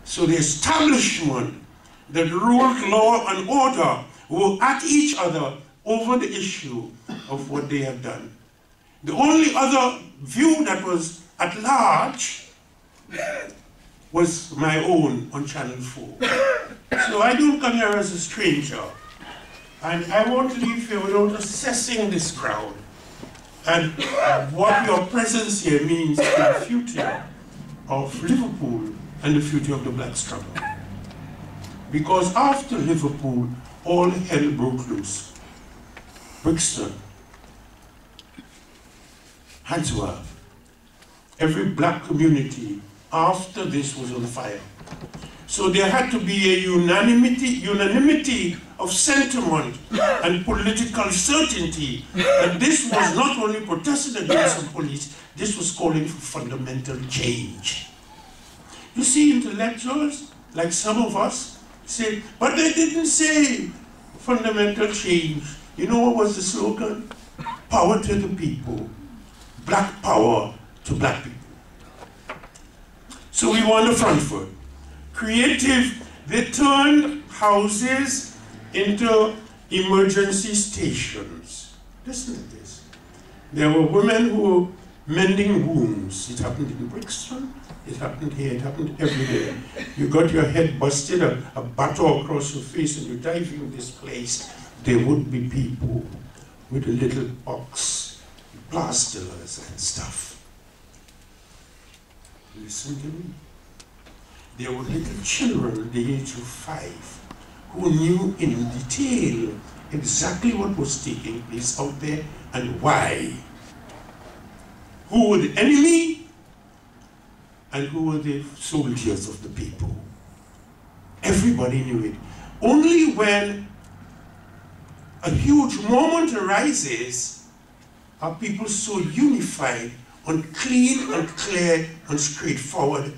So the establishment that ruled law and order were at each other over the issue of what they had done. The only other view that was at large was my own on Channel 4. So I don't come here as a stranger. And I won't leave here without assessing this crowd and what your presence here means to the future of Liverpool and the future of the black struggle. Because after Liverpool, all hell broke loose. Brixton, Handsworth, every black community after this was on fire. So there had to be a unanimity of sentiment and political certainty that this was not only protesting against the police, this was calling for fundamental change. You see, intellectuals, like some of us, say, but they didn't say fundamental change. You know what was the slogan? Power to the people, black power to black people. So we were on the front foot. Creative, they turned houses into emergency stations. Listen to this. There were women who were mending wounds. It happened in Brixton, it happened here, it happened everywhere. You got your head busted, a batter across your face, and you dive in this place. There would be people with a little box, plasters and stuff. Listen to me. There were little children at the age of 5 who knew in detail exactly what was taking place out there and why. Who were the enemy and who were the soldiers of the people. Everybody knew it. Only when a huge moment arises are people so unified on clean and clear and straightforward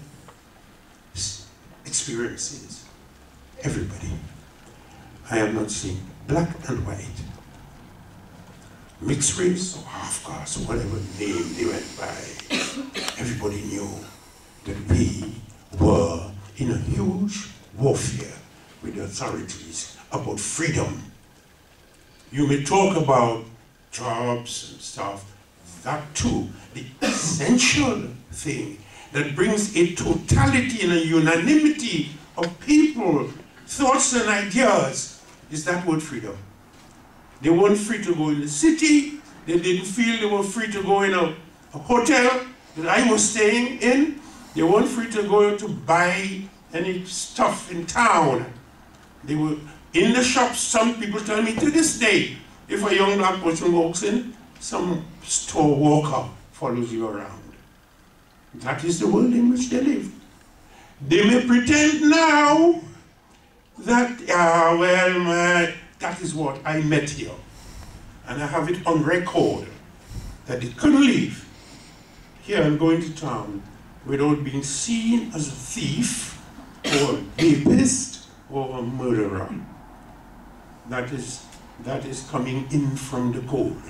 experiences. Everybody. I have not seen black and white, mixed race or half caste, or whatever name they went by. Everybody knew that we were in a huge warfare with the authorities about freedom. You may talk about jobs and stuff, that too. The essential thing that brings a totality and a unanimity of people, thoughts and ideas is that word freedom. They weren't free to go in the city. They didn't feel they were free to go in a hotel that I was staying in. They weren't free to go to buy any stuff in town. They were in the shops. Some people tell me to this day, if a young black person walks in, some store walker follows you around. That is the world in which they live. They may pretend now that, that is what I met here. And I have it on record that they couldn't leave here and go into town without being seen as a thief or a rapist or a murderer. That is coming in from the cold.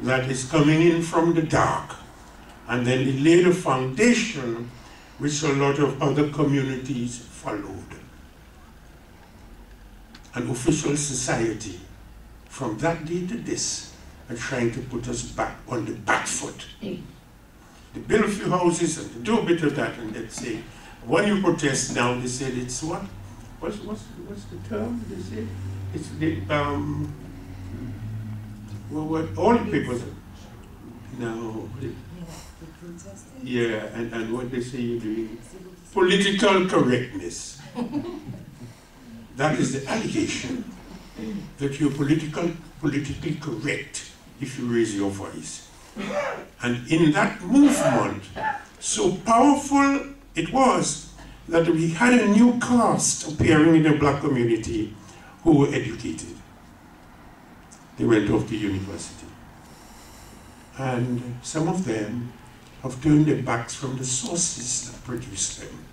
That is coming in from the dark. And then it laid a foundation which a lot of other communities followed. An official society, from that day to this, are trying to put us back on the back foot. They build a few houses and they do a bit of that, and they say, when you protest now, they said it's what? What's the term? They say it's the what all the papers. No. Yeah, and what they say you're doing, political correctness. That is the allegation, that you're politically correct if you raise your voice. And in that movement, so powerful it was that we had a new caste appearing in the black community who were educated. They went off to university. And some of them have turned their backs from the sources that produced them.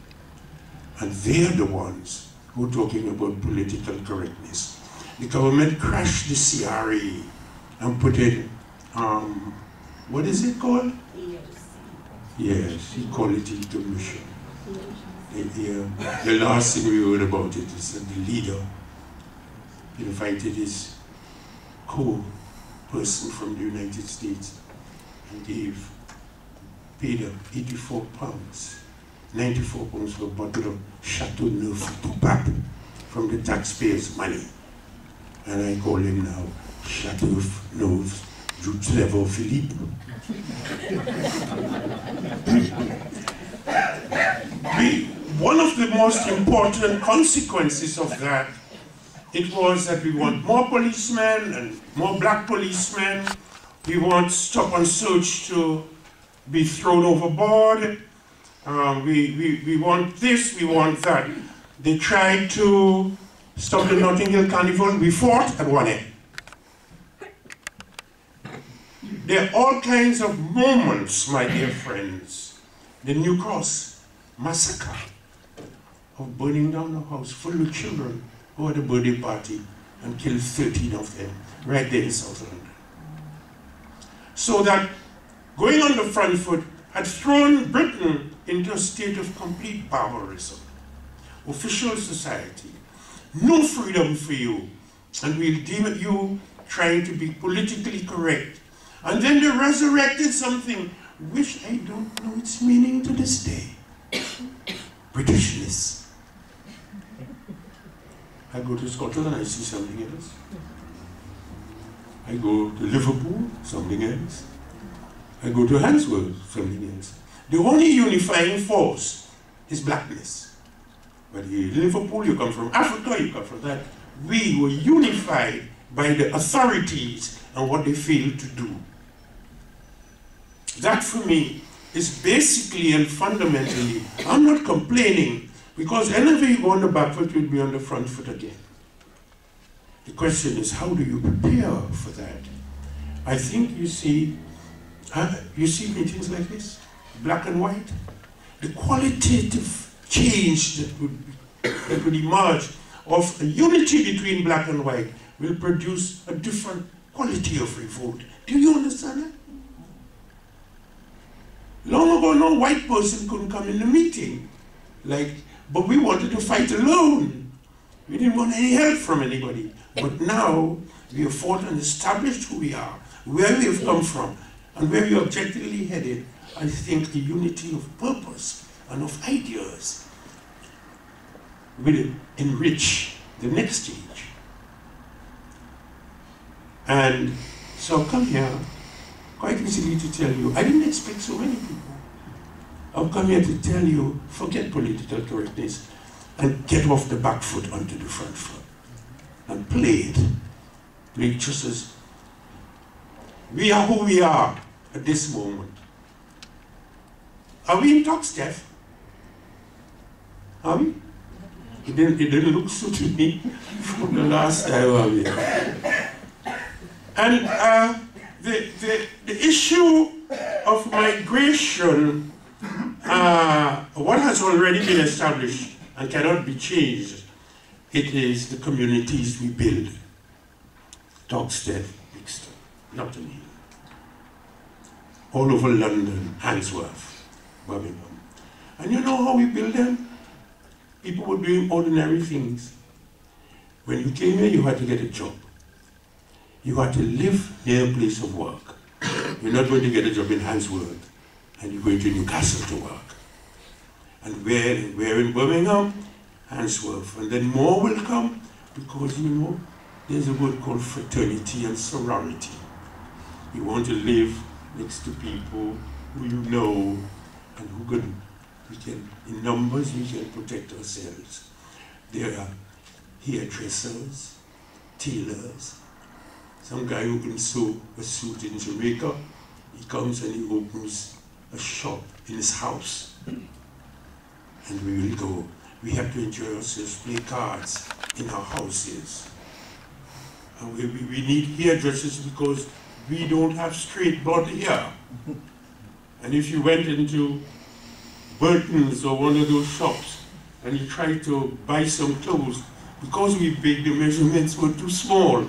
And they're the ones who are talking about political correctness. The government crashed the CRE and put it, what is it called? Yes, Equality Commission. The last thing we heard about it is that the leader invited his co-person from the United States and paid her £84, 94 pounds for a bottle of Chateau Neuf du Pape from the taxpayers' money. And I call him now Chateau Neuf du Trevor Philippe. One of the most important consequences of that, it was that we want more policemen and more black policemen. We want stop and search to be thrown overboard. We want this, we want that. They tried to stop the Notting Hill Carnival. We fought and won it. There are all kinds of moments, my dear friends. The New Cross massacre of burning down a house full of children who had a birthday party and killed 13 of them right there in South London. So that going on the front foot had thrown Britain into a state of complete barbarism. Official society, no freedom for you, and we'll deem it you trying to be politically correct. And then they resurrected something which I don't know its meaning to this day. Britishness. I go to Scotland and I see something else. I go to Liverpool, something else. I go to Handsworth, something else. The only unifying force is blackness. Whether you're in Liverpool, you come from Africa, you come from that. We were unified by the authorities and what they failed to do. That for me is basically and fundamentally, I'm not complaining, because whenever you go on the back foot, you'll be on the front foot again. The question is, how do you prepare for that? I think you see meetings like this, black and white, the qualitative change that would emerge of a unity between black and white will produce a different quality of revolt. Do you understand that? Long ago, no white person couldn't come in the meeting. But we wanted to fight alone. We didn't want any help from anybody. But now, we have fought and established who we are, where we have come from, and where we are objectively headed. I think the unity of purpose and of ideas will enrich the next stage. And so I've come here quite easily to tell you, I didn't expect so many people. I've come here to tell you, forget political correctness and get off the back foot onto the front foot and play it. Play it just as we are who we are at this moment. Are we in talk, Steph? Are we? It didn't look so to me from the last time I was here. And the issue of migration, what has already been established and cannot be changed, it is the communities we build. Toxteth, Brixton, Notting Hill, all over London, Handsworth, Birmingham. And you know how we build them? People were doing ordinary things. When you came here, you had to get a job. You had to live near a place of work. You're not going to get a job in Handsworth, and you're going to Newcastle to work. And we're in Birmingham, Handsworth. And then more will come, because you know, there's a word called fraternity and sorority. You want to live next to people who you know, and we can, in numbers, we can protect ourselves. There are hairdressers, tailors, some guy who can sew a suit in Jamaica, he comes and he opens a shop in his house. And we will go. We have to enjoy ourselves, play cards in our houses. And we need hairdressers because we don't have straight blonde hair. And if you went into Burton's or one of those shops and you tried to buy some clothes, because we big, the measurements were too small.